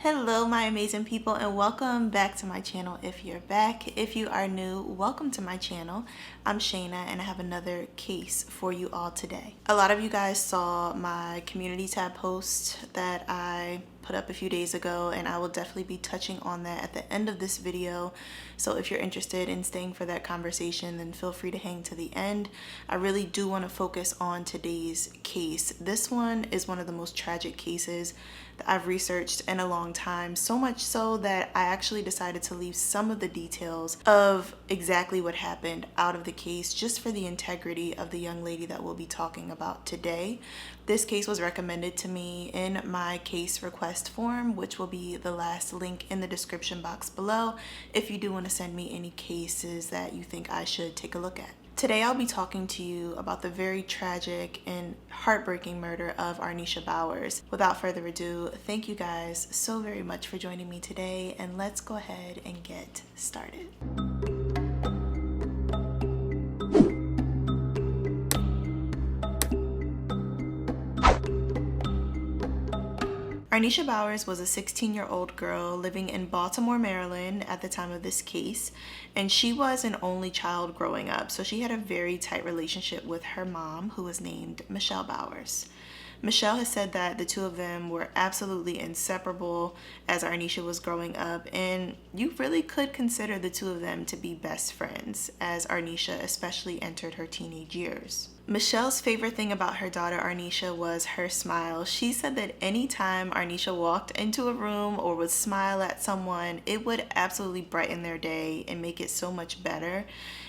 Hello my amazing people, and welcome back to my channel. If you're back, if you are new, welcome to my channel. I'm Shayna and I have another case for you all today. A lot of you guys saw my community tab post that I put up a few days ago, and I will definitely be touching on that at the end of this video. So if you're interested in staying for that conversation, then feel free to hang to the end. I really do want to focus on today's case. This one is one of the most tragic cases that I've researched in a long time, so much so that I actually decided to leave some of the details of exactly what happened out of the case just for the integrity of the young lady that we'll be talking about today. This case was recommended to me in my case request form, which will be the last link in the description box below if you do want to send me any cases that you think I should take a look at. Today I'll be talking to you about the very tragic and heartbreaking murder of Arnesha Bowers. Without further ado, thank you guys so very much for joining me today, and let's go ahead and get started. Arnesha Bowers was a 16-year-old girl living in Baltimore, Maryland at the time of this case, and she was an only child growing up, so she had a very tight relationship with her mom, who was named Michelle Bowers. Michelle has said that the two of them were absolutely inseparable as Arnesha was growing up, and you really could consider the two of them to be best friends as Arnesha especially entered her teenage years. Michelle's favorite thing about her daughter Arnesha was her smile. She said that anytime Arnesha walked into a room or would smile at someone, it would absolutely brighten their day and make it so much better.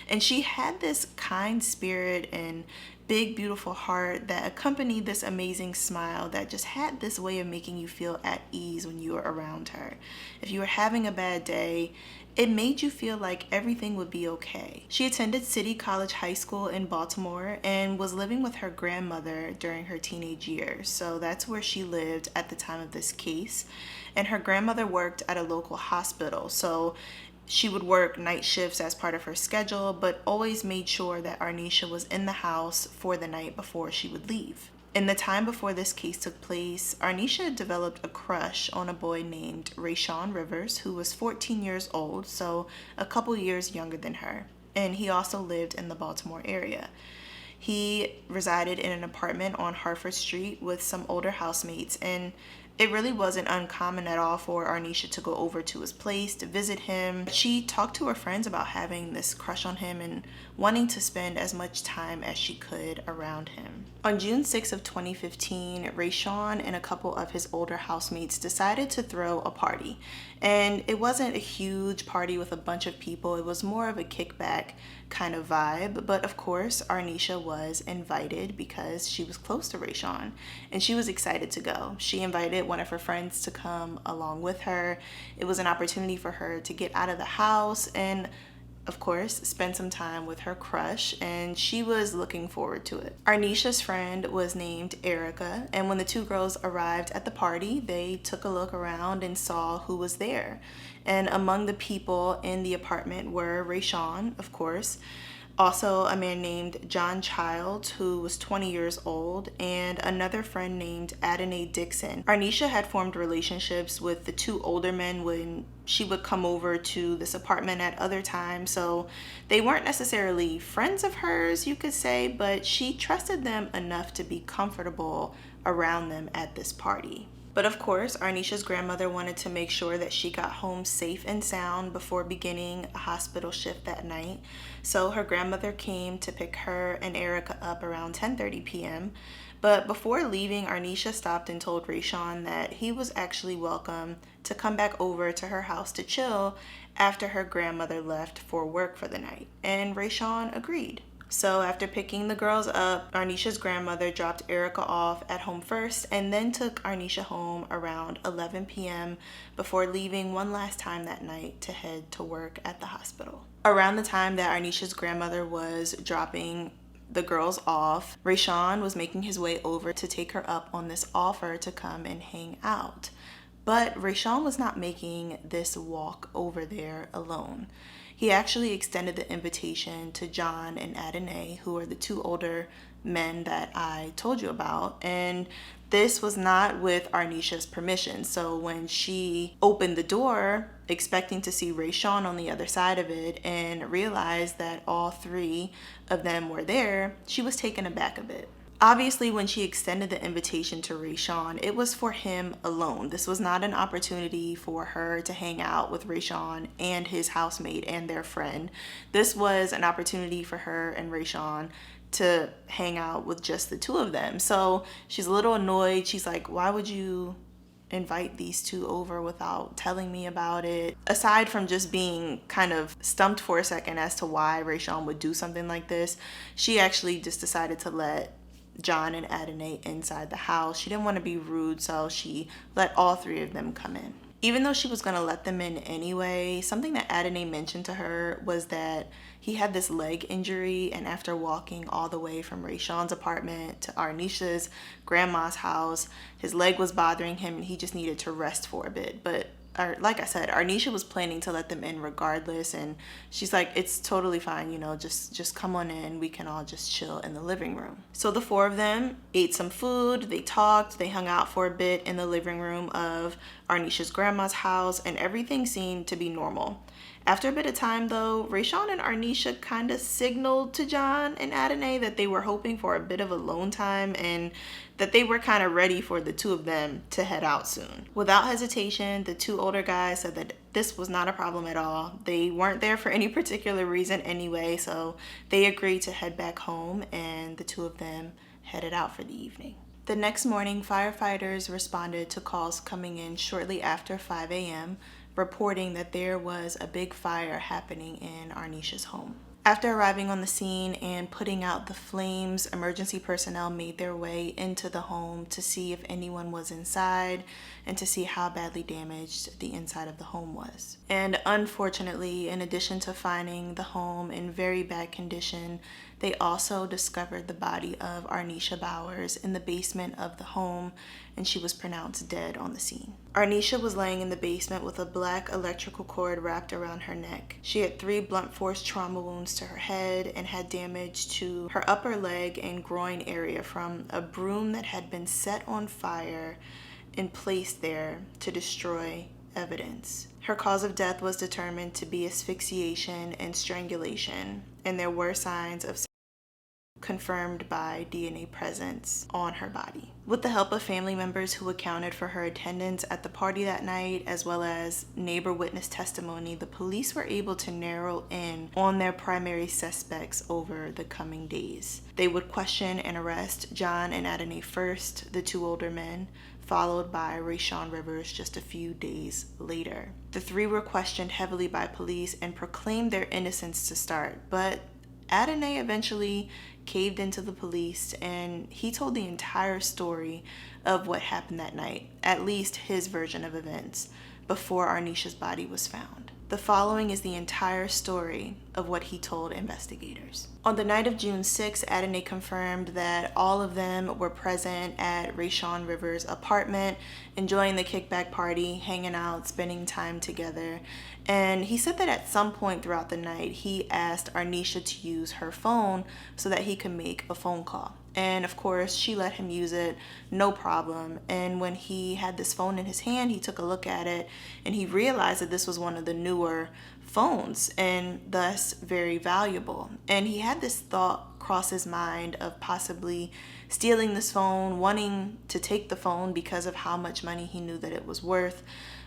And she had this kind spirit and big beautiful heart that accompanied this amazing smile that just had this way of making you feel at ease when you were around her. If you were having a bad day, it made you feel like everything would be okay. She attended City College High School in Baltimore and was living with her grandmother during her teenage years. So that's where she lived at the time of this case. And her grandmother worked at a local hospital. So she would work night shifts as part of her schedule, but always made sure that Arnesha was in the house for the night before she would leave. In the time before this case took place, Arnesha developed a crush on a boy named Rayshawn Rivers, who was 14 years old, so a couple years younger than her. And he also lived in the Baltimore area. He resided in an apartment on Hartford Street with some older housemates, and it really wasn't uncommon at all for Arnesha to go over to his place to visit him. She talked to her friends about having this crush on him and wanting to spend as much time as she could around him. On June 6 of 2015, Rayshawn and a couple of his older housemates decided to throw a party. And it wasn't a huge party with a bunch of people. It was more of a kickback kind of vibe. But of course, Arnesha was invited because she was close to Rayshawn and she was excited to go. She invited one of her friends to come along with her. It was an opportunity for her to get out of the house and, of course, spend some time with her crush, and she was looking forward to it. Arnesha's friend was named Erica, and when the two girls arrived at the party, they took a look around and saw who was there. And among the people in the apartment were Rayshawn, of course, also a man named John Childs, who was 20 years old, and another friend named Adonai Dixon. Arnesha had formed relationships with the two older men when she would come over to this apartment at other times, so they weren't necessarily friends of hers, you could say, but she trusted them enough to be comfortable around them at this party. But of course, Arnesha's grandmother wanted to make sure that she got home safe and sound before beginning a hospital shift that night. So her grandmother came to pick her and Erica up around 10:30 p.m. But before leaving, Arnesha stopped and told Rayshawn that he was actually welcome to come back over to her house to chill after her grandmother left for work for the night. And Rayshawn agreed. So after picking the girls up, Arnesha's grandmother dropped Erica off at home first and then took Arnesha home around 11 p.m. before leaving one last time that night to head to work at the hospital. Around the time that Arnesha's grandmother was dropping the girls off, Rayshawn was making his way over to take her up on this offer to come and hang out. But Rayshawn was not making this walk over there alone. He actually extended the invitation to John and Adonai, who are the two older men that I told you about, and This was not with Arnesha's permission. So when she opened the door, expecting to see Rayshawn on the other side of it and realized that all three of them were there, she was taken aback a bit. Obviously, when she extended the invitation to Rayshawn, it was for him alone. This was not an opportunity for her to hang out with Rayshawn and his housemate and their friend. This was an opportunity for her and Rayshawn to hang out with just the two of them. So she's a little annoyed. She's like, why would you invite these two over without telling me about it? Aside from just being kind of stumped for a second as to why Rayshawn would do something like this, she actually just decided to let John and Adonai inside the house. She didn't want to be rude, so she let all three of them come in. Even though she was going to let them in anyway, something that Adonai mentioned to her was that he had this leg injury, and after walking all the way from Rayshawn's apartment to Arnesha's grandma's house, his leg was bothering him and he just needed to rest for a bit. But like I said, Arnesha was planning to let them in regardless, and she's like, it's totally fine, just come on in. We can all just chill in the living room. So the four of them ate some food, they talked, they hung out for a bit in the living room of Arnesha's grandma's house, and everything seemed to be normal. After a bit of time though, Rayshawn and Arnesha kind of signaled to John and Adonai that they were hoping for a bit of alone time and that they were kind of ready for the two of them to head out soon. Without hesitation, the two older guys said that this was not a problem at all. They weren't there for any particular reason anyway, so they agreed to head back home, and the two of them headed out for the evening. The next morning, firefighters responded to calls coming in shortly after 5 a.m., reporting that there was a big fire happening in Arnesha's home. After arriving on the scene and putting out the flames, emergency personnel made their way into the home to see if anyone was inside and to see how badly damaged the inside of the home was. And unfortunately, in addition to finding the home in very bad condition, they also discovered the body of Arnesha Bowers in the basement of the home, and she was pronounced dead on the scene. Arnesha was laying in the basement with a black electrical cord wrapped around her neck. She had 3 blunt force trauma wounds to her head and had damage to her upper leg and groin area from a broom that had been set on fire and placed there to destroy evidence. Her cause of death was determined to be asphyxiation and strangulation, and there were signs of confirmed by DNA presence on her body. With the help of family members who accounted for her attendance at the party that night, as well as neighbor witness testimony, the police were able to narrow in on their primary suspects over the coming days. They would question and arrest John and Adonai first, the 2 older men, followed by Rayshawn Rivers just a few days later. The 3 were questioned heavily by police and proclaimed their innocence to start, but Adonai eventually caved into the police, and he told the entire story of what happened that night, at least his version of events, before Arnesha's body was found. The following is the entire story of what he told investigators. On the night of June 6, Adonai confirmed that all of them were present at Rayshawn Rivers' apartment, enjoying the kickback party, hanging out, spending time together. And he said that at some point throughout the night, he asked Arnesha to use her phone so that he could make a phone call. And of course, she let him use it, no problem. And when he had this phone in his hand, he took a look at it and he realized that this was one of the newer phones and thus very valuable. And he had this thought cross his mind of possibly stealing this phone, wanting to take the phone because of how much money he knew that it was worth.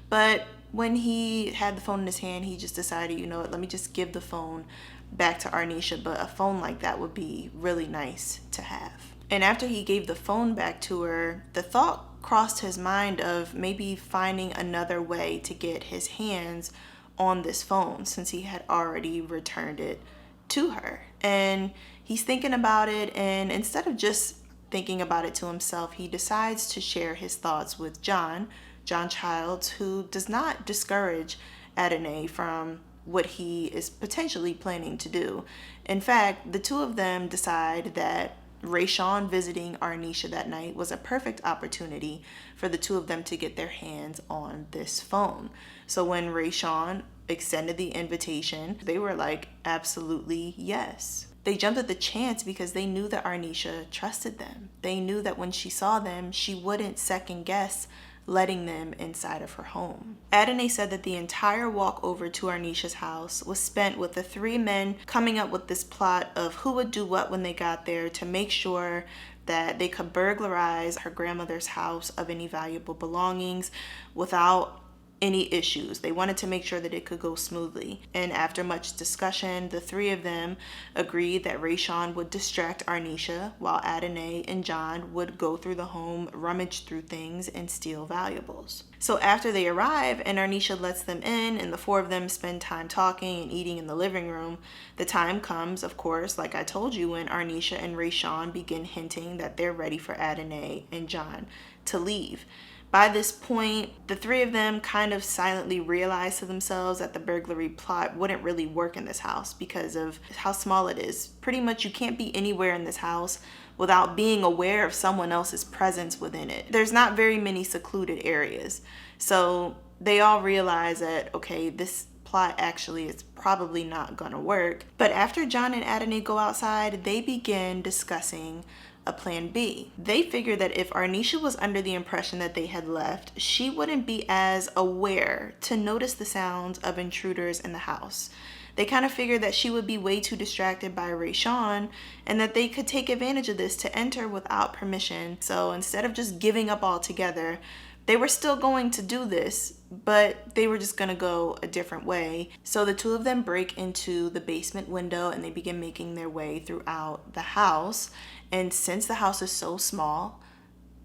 But when he had the phone in his hand, he just decided, you know what, let me just give the phone back to Arnesha, but a phone like that would be really nice to have. And after he gave the phone back to her, the thought crossed his mind of maybe finding another way to get his hands on this phone since he had already returned it to her. And he's thinking about it, and instead of just thinking about it to himself, he decides to share his thoughts with John Childs, who does not discourage Adonai from what he is potentially planning to do. In fact, the 2 of them decide that Rayshawn visiting Arnesha that night was a perfect opportunity for the 2 of them to get their hands on this phone. So when Rayshawn extended the invitation, they were like, absolutely yes. They jumped at the chance because they knew that Arnesha trusted them. They knew that when she saw them, she wouldn't second guess letting them inside of her home. Adonai said that the entire walk over to Arnesha's house was spent with the three men coming up with this plot of who would do what when they got there to make sure that they could burglarize her grandmother's house of any valuable belongings without any issues. They wanted to make sure that it could go smoothly. And after much discussion, the three of them agreed that Rayshawn would distract Arnesha while Adonai and John would go through the home, rummage through things, and steal valuables. So after they arrive and Arnesha lets them in and the four of them spend time talking and eating in the living room, the time comes, of course, like I told you, when Arnesha and Rayshawn begin hinting that they're ready for Adonai and John to leave. By this point, the three of them kind of silently realized to themselves that the burglary plot wouldn't really work in this house because of how small it is. Pretty much you can't be anywhere in this house without being aware of someone else's presence within it. There's not very many secluded areas. So they all realize that, okay, this plot actually is probably not gonna work. But after John and Adonai go outside, they begin discussing a plan B. They figured that if Arnesha was under the impression that they had left, she wouldn't be as aware to notice the sounds of intruders in the house. They kind of figured that she would be way too distracted by Rayshawn and that they could take advantage of this to enter without permission. So instead of just giving up altogether, they were still going to do this, but they were just going to go a different way. So the two of them break into the basement window and they begin making their way throughout the house. And since the house is so small,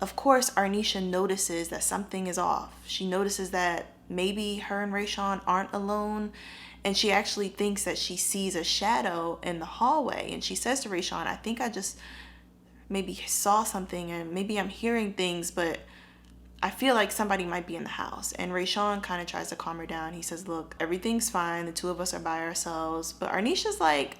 of course, Arnesha notices that something is off. She notices that maybe her and Rayshawn aren't alone. And she actually thinks that she sees a shadow in the hallway. And she says to Rayshawn, I think I just maybe saw something and maybe I'm hearing things, but I feel like somebody might be in the house. And Rayshawn kind of tries to calm her down. He says, look, everything's fine. The two of us are by ourselves. But Arnesha's like,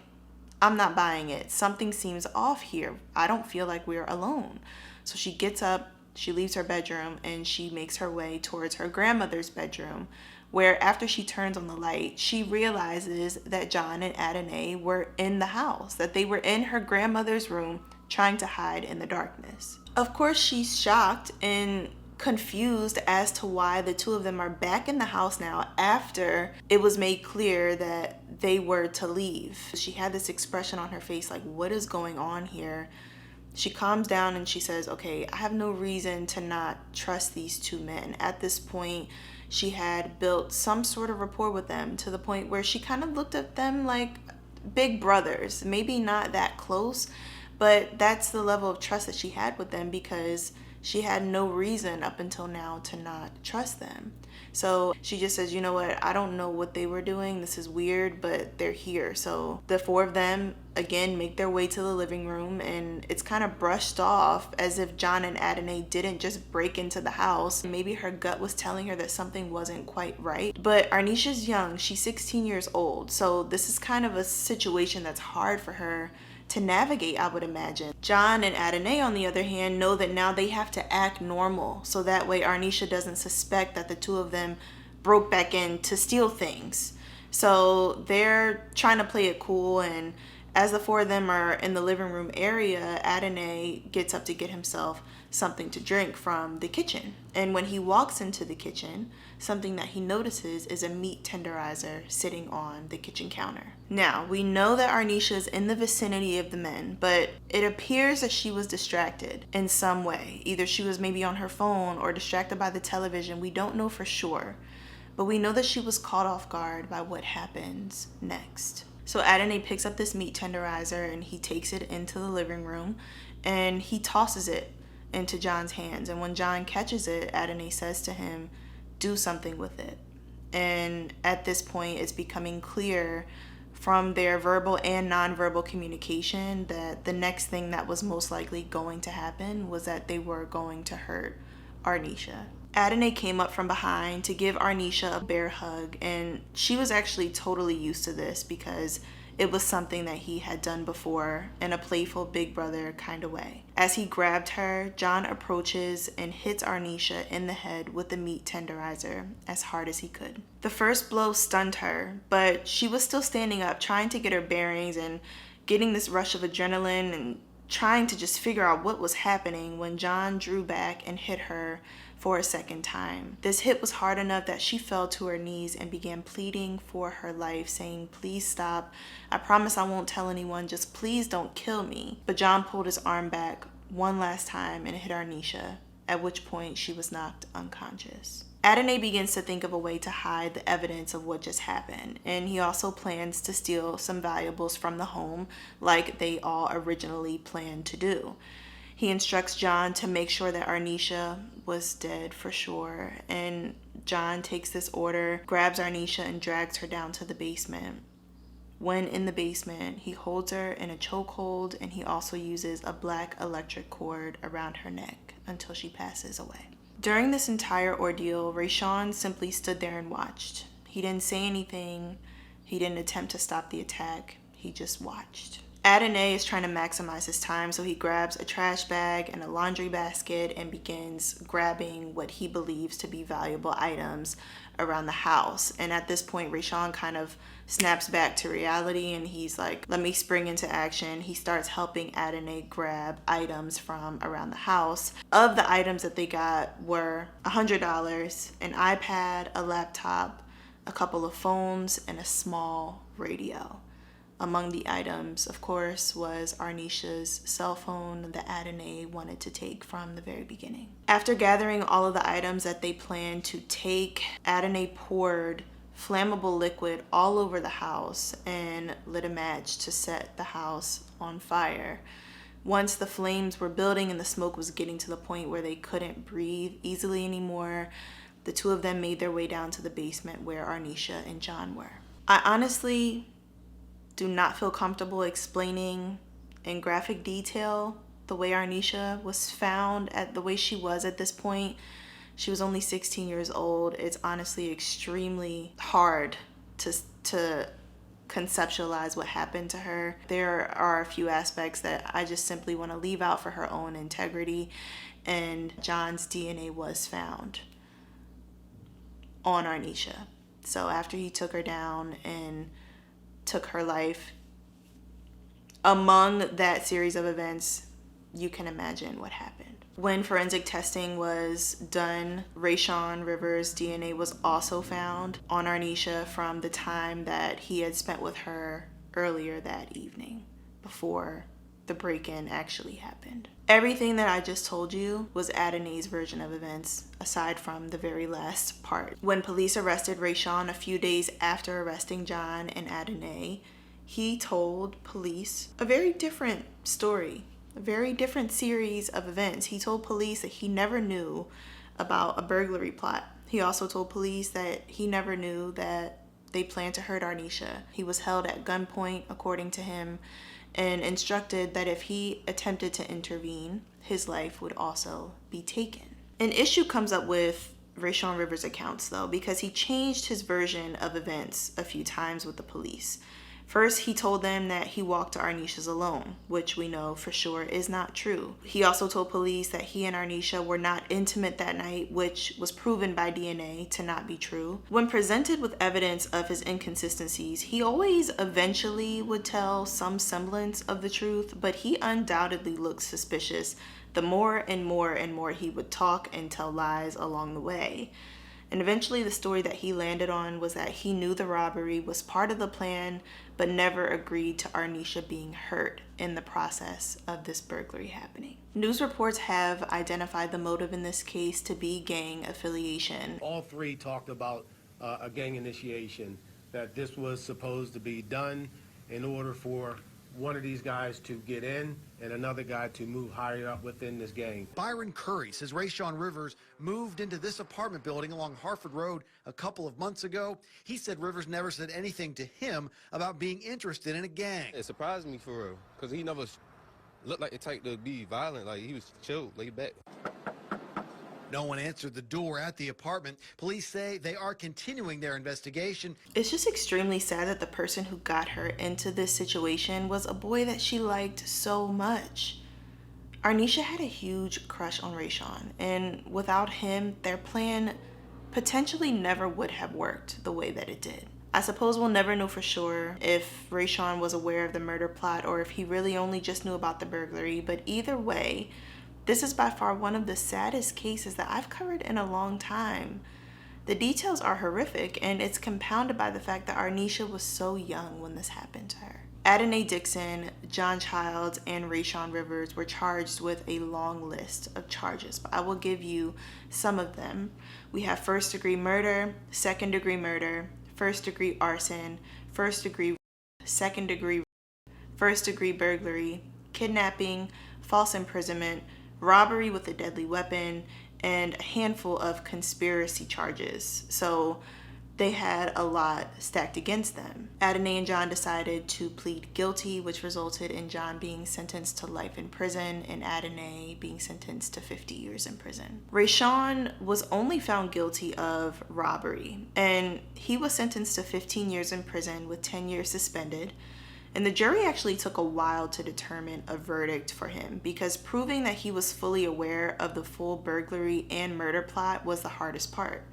I'm not buying it. Something seems off here. I don't feel like we're alone. So she gets up, she leaves her bedroom, and she makes her way towards her grandmother's bedroom, where after she turns on the light, she realizes that John and Adonai were in the house, that they were in her grandmother's room trying to hide in the darkness. Of course, she's shocked and confused as to why the two of them are back in the house now after it was made clear that they were to leave. She had this expression on her face like, what is going on here? She calms down and she says, okay, I have no reason to not trust these two men. At this point, she had built some sort of rapport with them to the point where she kind of looked at them like big brothers. Maybe not that close, but that's the level of trust that she had with them because she had no reason up until now to not trust them. So she just says, you know what, I don't know what they were doing. This is weird, but they're here. So the four of them, again, make their way to the living room, and it's kind of brushed off as if John and Adonai didn't just break into the house. Maybe her gut was telling her that something wasn't quite right. But Arnesha's young. She's 16 years old. So this is kind of a situation that's hard for her to navigate, I would imagine. John and Adonai, on the other hand, know that now they have to act normal, so that way Arnesha doesn't suspect that the two of them broke back in to steal things. So they're trying to play it cool, and as the four of them are in the living room area, Adonai gets up to get himself something to drink from the kitchen. And when he walks into the kitchen, something that he notices is a meat tenderizer sitting on the kitchen counter. Now, we know that Arnesha is in the vicinity of the men, but it appears that she was distracted in some way. Either she was maybe on her phone or distracted by the television. We don't know for sure, but we know that she was caught off guard by what happens next. So Adonai picks up this meat tenderizer and he takes it into the living room and he tosses it into John's hands. And when John catches it, Adonai says to him, do something with it. And at this point, it's becoming clear from their verbal and nonverbal communication that the next thing that was most likely going to happen was that they were going to hurt Arnesha. Adonai came up from behind to give Arnesha a bear hug, and she was actually totally used to this because it was something that he had done before in a playful big brother kind of way. As he grabbed her, John approaches and hits Arnesha in the head with the meat tenderizer as hard as he could. The first blow stunned her, but she was still standing up, trying to get her bearings and getting this rush of adrenaline and trying to just figure out what was happening when John drew back and hit her for a second time. This hit was hard enough that she fell to her knees and began pleading for her life, saying, "Please stop. I promise I won't tell anyone. Just please don't kill me." But John pulled his arm back one last time and hit Arnesha, at which point she was knocked unconscious. Adonai begins to think of a way to hide the evidence of what just happened, and he also plans to steal some valuables from the home like they all originally planned to do. He instructs John to make sure that Arnesha was dead for sure, and John takes this order, grabs Arnesha, and drags her down to the basement. When in the basement, he holds her in a chokehold, and he also uses a black electric cord around her neck until she passes away. During this entire ordeal, Rayshawn simply stood there and watched. He didn't say anything. He didn't attempt to stop the attack. He just watched. Adonai is trying to maximize his time, so he grabs a trash bag and a laundry basket and begins grabbing what he believes to be valuable items around the house. And at this point, Rayshawn kind of snaps back to reality, and he's like, let me spring into action. He starts helping Adonai grab items from around the house. Of the items that they got were $100, an iPad, a laptop, a couple of phones, and a small radio. Among the items, of course, was Arnesha's cell phone that Adonai wanted to take from the very beginning. After gathering all of the items that they planned to take, Adonai poured flammable liquid all over the house and lit a match to set the house on fire. Once the flames were building and the smoke was getting to the point where they couldn't breathe easily anymore, the two of them made their way down to the basement where Arnesha and John were. I honestly do not feel comfortable explaining in graphic detail the way Arnesha was found, at the way she was at this point. She was only 16 years old. It's honestly extremely hard to conceptualize what happened to her. There are a few aspects that I just simply want to leave out for her own integrity, and John's DNA was found on Arnesha. So after he took her down and took her life, among that series of events, you can imagine what happened. When forensic testing was done, Rayshawn Rivers' DNA was also found on Arnesha from the time that he had spent with her earlier that evening, before the break-in actually happened. Everything that I just told you was Adonai's version of events, aside from the very last part. When police arrested Rayshawn a few days after arresting John and Adonai, he told police a very different story, a very different series of events. He told police that he never knew about a burglary plot. He also told police that he never knew that they planned to hurt Arnesha. He was held at gunpoint, according to him, and instructed that if he attempted to intervene, his life would also be taken. An issue comes up with Rayshawn Rivers' accounts, though, because he changed his version of events a few times with the police. First, he told them that he walked to Arnesha's alone, which we know for sure is not true. He also told police that he and Arnesha were not intimate that night, which was proven by DNA to not be true. When presented with evidence of his inconsistencies, he always eventually would tell some semblance of the truth, but he undoubtedly looked suspicious the more and more he would talk and tell lies along the way. And eventually the story that he landed on was that he knew the robbery was part of the plan, but never agreed to Arnesha being hurt in the process of this burglary happening. News reports have identified the motive in this case to be gang affiliation. All three talked about a gang initiation, that this was supposed to be done in order for one of these guys to get in and another guy to move higher up within this gang. Byron Curry says Rayshawn Rivers moved into this apartment building along Harford Road a couple of months ago. He said Rivers never said anything to him about being interested in a gang. It surprised me for real, because he never looked like the type to be violent. Like, he was chill, laid back. No one answered the door at the apartment. Police say they are continuing their investigation. It's just extremely sad that the person who got her into this situation was a boy that she liked so much. Arnesha had a huge crush on Rayshawn, and without him, their plan potentially never would have worked the way that it did. I suppose we'll never know for sure if Rayshawn was aware of the murder plot or if he really only just knew about the burglary, but either way, this is by far one of the saddest cases that I've covered in a long time. The details are horrific, and it's compounded by the fact that Arnesha was so young when this happened to her. Adonai Dixon, John Childs, and Rayshawn Rivers were charged with a long list of charges, but I will give you some of them. We have first-degree murder, second-degree murder, first-degree arson, first-degree, second-degree, first-degree burglary, kidnapping, false imprisonment, robbery with a deadly weapon, and a handful of conspiracy charges. So they had a lot stacked against them. Adonai and John decided to plead guilty, which resulted in John being sentenced to life in prison and Adonai being sentenced to 50 years in prison. Rayshawn was only found guilty of robbery, and he was sentenced to 15 years in prison with 10 years suspended. And the jury actually took a while to determine a verdict for him because proving that he was fully aware of the full burglary and murder plot was the hardest part.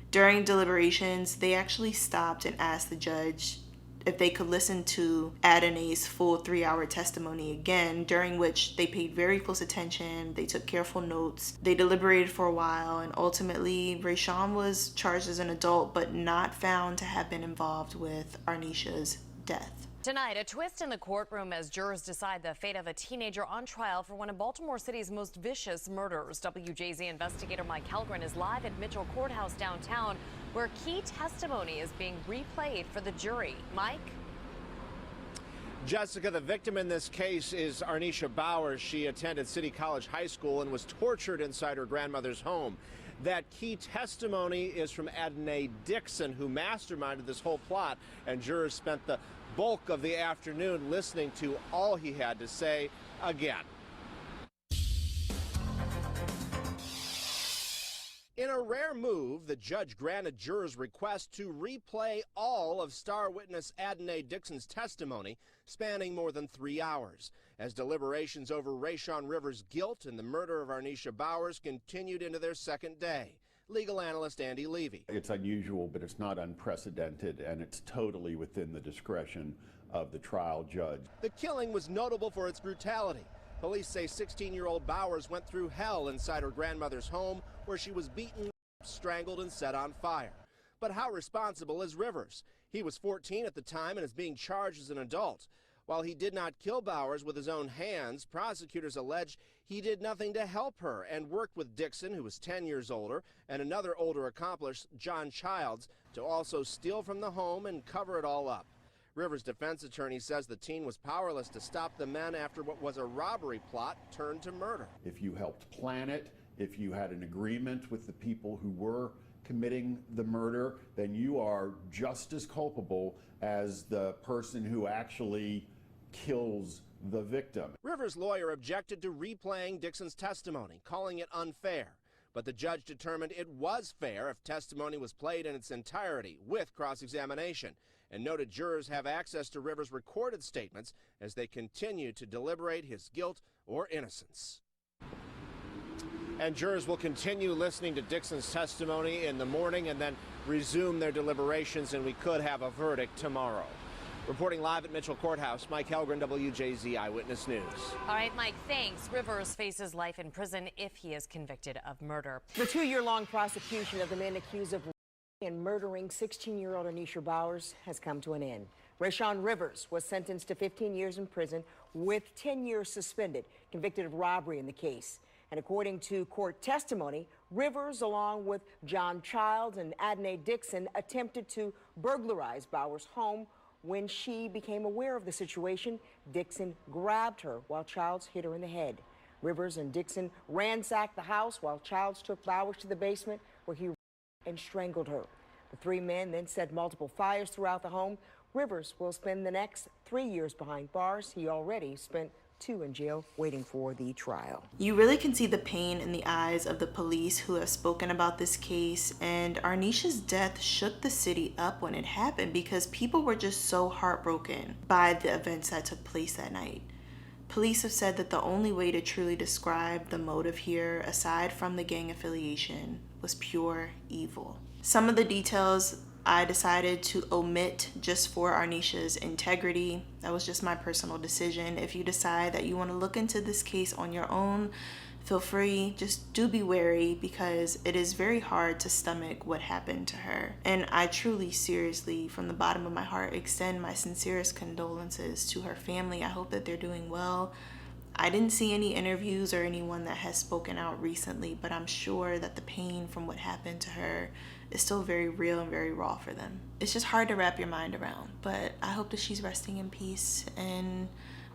During deliberations, they actually stopped and asked the judge if they could listen to Adonai's full 3-hour testimony again, during which they paid very close attention, they took careful notes, they deliberated for a while, and ultimately Rayshawn was charged as an adult but not found to have been involved with Arnesha's death. Tonight, a twist in the courtroom as jurors decide the fate of a teenager on trial for one of Baltimore City's most vicious murders. WJZ investigator Mike Helgren is live at Mitchell Courthouse downtown, where key testimony is being replayed for the jury. Mike? Jessica, the victim in this case is Arnesha Bowers. She attended City College High School and was tortured inside her grandmother's home. That key testimony is from Adonai Dixon, who masterminded this whole plot, and jurors spent the bulk of the afternoon listening to all he had to say again. In a rare move, the judge granted jurors' request to replay all of star witness Adonai Dixon's testimony, spanning more than 3 hours, as deliberations over Rayshawn Rivers' guilt in the murder of Arnesha Bowers continued into their second day. Legal analyst Andy Levy. It's unusual, but it's not unprecedented, and it's totally within the discretion of the trial judge. The killing was notable for its brutality. Police say 16-year-old Bowers went through hell inside her grandmother's home, where she was beaten, strangled, and set on fire. But how responsible is Rivers? He was 14 at the time and is being charged as an adult. While he did not kill Bowers with his own hands, prosecutors allege he did nothing to help her and worked with Dixon, who was 10 years older, and another older accomplice, John Childs, to also steal from the home and cover it all up. Rivers' defense attorney says the teen was powerless to stop the men after what was a robbery plot turned to murder. If you helped plan it, if you had an agreement with the people who were committing the murder, then you are just as culpable as the person who actually kills the victim. Rivers' lawyer objected to replaying Dixon's testimony, calling it unfair. But the judge determined it was fair if testimony was played in its entirety with cross-examination, and noted jurors have access to Rivers' recorded statements as they continue to deliberate his guilt or innocence. And jurors will continue listening to Dixon's testimony in the morning and then resume their deliberations, and we could have a verdict tomorrow. Reporting live at Mitchell Courthouse, Mike Helgren, WJZ Eyewitness News. All right, Mike, thanks. Rivers faces life in prison if he is convicted of murder. The 2-year-long prosecution of the men accused of and murdering 16-year-old Arnesha Bowers has come to an end. Rayshawn Rivers was sentenced to 15 years in prison with 10 years suspended, convicted of robbery in the case. And according to court testimony, Rivers, along with John Childs and Adonai Dixon, attempted to burglarize Bowers' home. When she became aware of the situation, Dixon grabbed her while Childs hit her in the head. Rivers and Dixon ransacked the house while Childs took Bowers to the basement, where he and strangled her. The 3 men then set multiple fires throughout the home. Rivers will spend the next 3 years behind bars. He already spent 2 in jail waiting for the trial. You really can see the pain in the eyes of the police who have spoken about this case, and Arnesha's death shook the city up when it happened because people were just so heartbroken by the events that took place that night. Police have said that the only way to truly describe the motive here, aside from the gang affiliation, was pure evil. Some of the details I decided to omit just for Arnesha's integrity. That was just my personal decision. If you decide that you want to look into this case on your own, feel free. Just do be wary, because it is very hard to stomach what happened to her. And I truly, seriously, from the bottom of my heart, extend my sincerest condolences to her family. I hope that they're doing well. I didn't see any interviews or anyone that has spoken out recently, but I'm sure that the pain from what happened to her is still very real and very raw for them. It's just hard to wrap your mind around, but I hope that she's resting in peace. And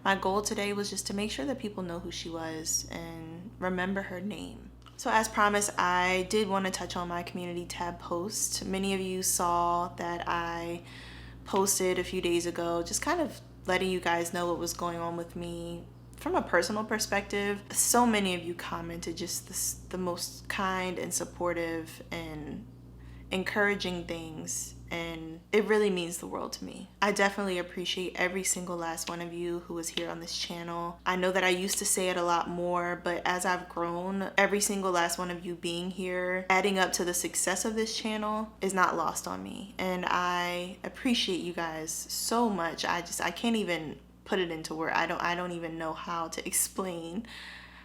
my goal today was just to make sure that people know who she was and remember her name. So as promised, I did want to touch on my community tab post. Many of you saw that I posted a few days ago, just kind of letting you guys know what was going on with me from a personal perspective. So many of you commented just the most kind and supportive and encouraging things, and it really means the world to me. I definitely appreciate every single last one of you who is here on this channel. I know that I used to say it a lot more, but as I've grown, every single last one of you being here, adding up to the success of this channel, is not lost on me. And I appreciate you guys so much. I can't even put it into words. I don't even know how to explain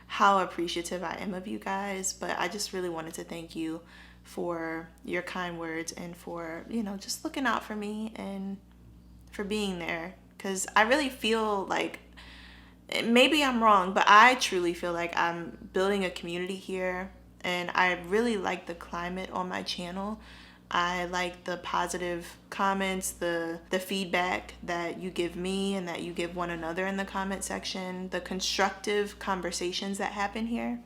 how appreciative I am of you guys, but I just really wanted to thank you for your kind words and for, you know, just looking out for me and for being there. Because I really feel like, maybe I'm wrong, but I truly feel like I'm building a community here, and I really like the climate on my channel. I like the positive comments, the feedback that you give me and that you give one another in the comment section, the constructive conversations that happen here.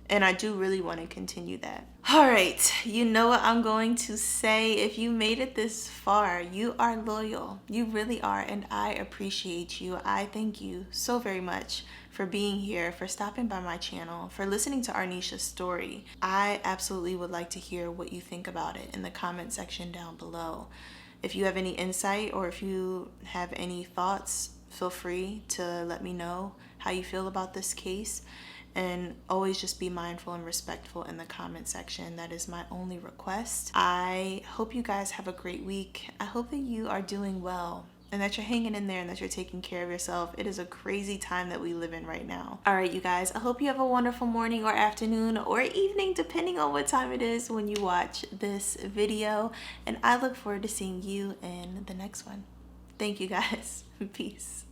And I do really want to continue that. All right, you know what I'm going to say. If you made it this far, you are loyal. You really are, and I appreciate you. I thank you so very much for being here, for stopping by my channel, for listening to Arnesha's story. I absolutely would like to hear what you think about it in the comment section down below. If you have any insight or if you have any thoughts, feel free to let me know how you feel about this case. And always just be mindful and respectful in the comment section. That is my only request. I hope you guys have a great week. I hope that you are doing well and that you're hanging in there and that you're taking care of yourself. It is a crazy time that we live in right now. All right, you guys, I hope you have a wonderful morning or afternoon or evening, depending on what time it is when you watch this video. And I look forward to seeing you in the next one. Thank you guys. Peace.